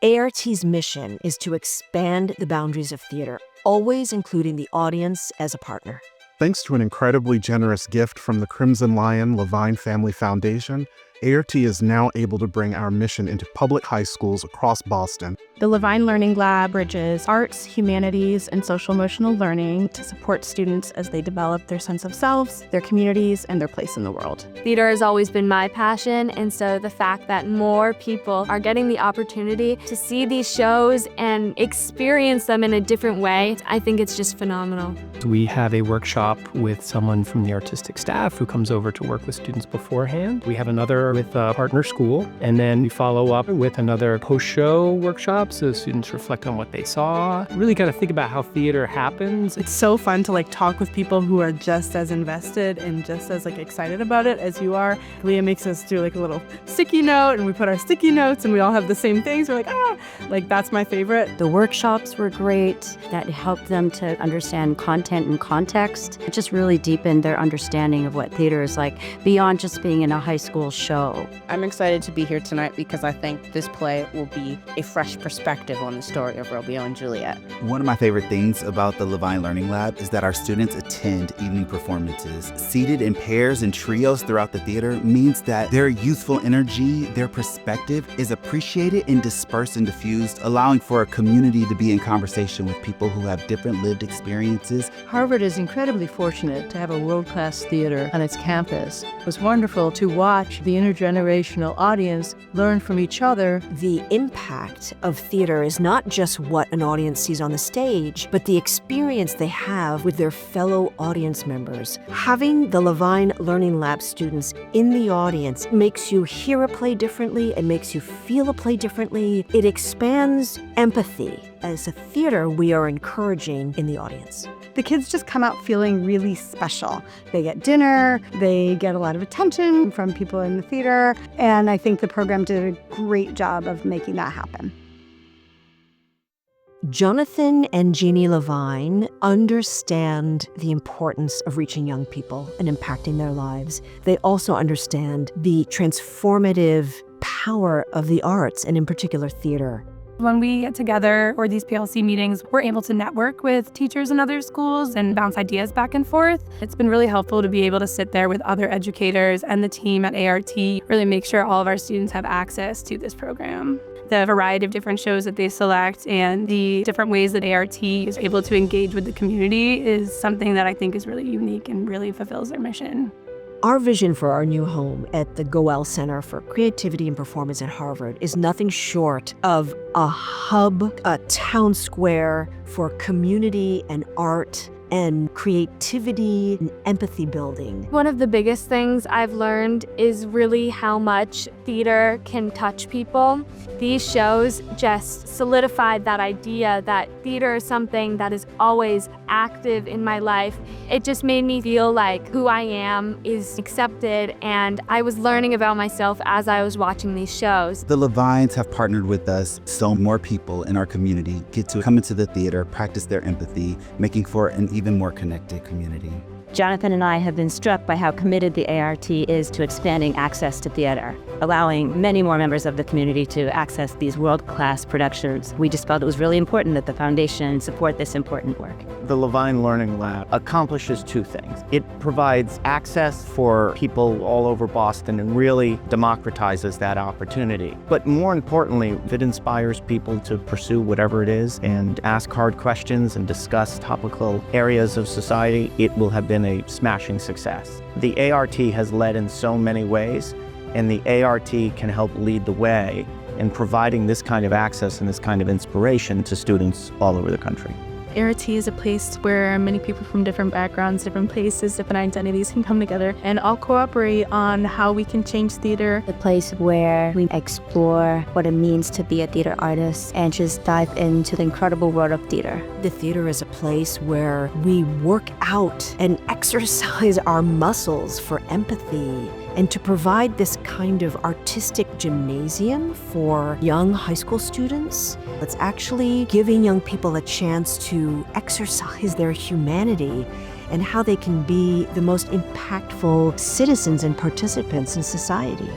A.R.T's mission is to expand the boundaries of theater, always including the audience as a partner. Thanks to an incredibly generous gift from the Crimson Lion Lavine Family Foundation, A.R.T is now able to bring our mission into public high schools across Boston. The Lavine Learning Lab bridges arts, humanities, and social-emotional learning to support students as they develop their sense of selves, their communities, and their place in the world. Theater has always been my passion, and so the fact that more people are getting the opportunity to see these shows and experience them in a different way, I think it's just phenomenal. We have a workshop with someone from the artistic staff who comes over to work with students beforehand. We have another with a partner school, and then we follow up with another post-show workshop so students reflect on what they saw. Really got to think about how theater happens. It's so fun to talk with people who are just as invested and just as excited about it as you are. Leah makes us do a little sticky note, and we put our sticky notes and we all have the same things. We're that's my favorite. The workshops were great. That helped them to understand content and context. It just really deepened their understanding of what theater is like beyond just being in a high school show. I'm excited to be here tonight because I think this play will be a fresh perspective on the story of Romeo and Juliet. One of my favorite things about the Lavine Learning Lab is that our students attend evening performances. Seated in pairs and trios throughout the theater means that their youthful energy, their perspective is appreciated and dispersed and diffused, allowing for a community to be in conversation with people who have different lived experiences. Harvard is incredibly fortunate to have a world-class theater on its campus. It was wonderful to watch the intergenerational audience learn from each other. The impact of theater is not just what an audience sees on the stage, but the experience they have with their fellow audience members. Having the Lavine Learning Lab students in the audience makes you hear a play differently, it makes you feel a play differently, it expands empathy. As a theater, we are encouraging in the audience. The kids just come out feeling really special. They get dinner, they get a lot of attention from people in the theater, and I think the program did a great job of making that happen. Jonathan and Jeannie Lavine understand the importance of reaching young people and impacting their lives. They also understand the transformative power of the arts, and in particular theater. When we get together for these PLC meetings, we're able to network with teachers in other schools and bounce ideas back and forth. It's been really helpful to be able to sit there with other educators and the team at A.R.T, really make sure all of our students have access to this program. The variety of different shows that they select and the different ways that A.R.T is able to engage with the community is something that I think is really unique and really fulfills their mission. Our vision for our new home at the Goel Center for Creativity and Performance at Harvard is nothing short of a hub, a town square for community and art and creativity and empathy building. One of the biggest things I've learned is really how much theater can touch people. These shows just solidified that idea that theater is something that is always active in my life. It just made me feel like who I am is accepted, and I was learning about myself as I was watching these shows. The Lavines have partnered with us so more people in our community get to come into the theater, practice their empathy, making for an even more connected community. Jonathan and I have been struck by how committed the A.R.T is to expanding access to theater, allowing many more members of the community to access these world-class productions. We just felt it was really important that the foundation support this important work. The Lavine Learning Lab accomplishes two things. It provides access for people all over Boston and really democratizes that opportunity. But more importantly, it inspires people to pursue whatever it is and ask hard questions and discuss topical areas of society. It will have been a smashing success. The A.R.T has led in so many ways, and the A.R.T can help lead the way in providing this kind of access and this kind of inspiration to students all over the country. A.R.T is a place where many people from different backgrounds, different places, different identities can come together and all cooperate on how we can change theater. The place where we explore what it means to be a theater artist and just dive into the incredible world of theater. The theater is a place where we work out and exercise our muscles for empathy, and to provide this kind of artistic gymnasium for young high school students. It's actually giving young people a chance to exercise their humanity and how they can be the most impactful citizens and participants in society.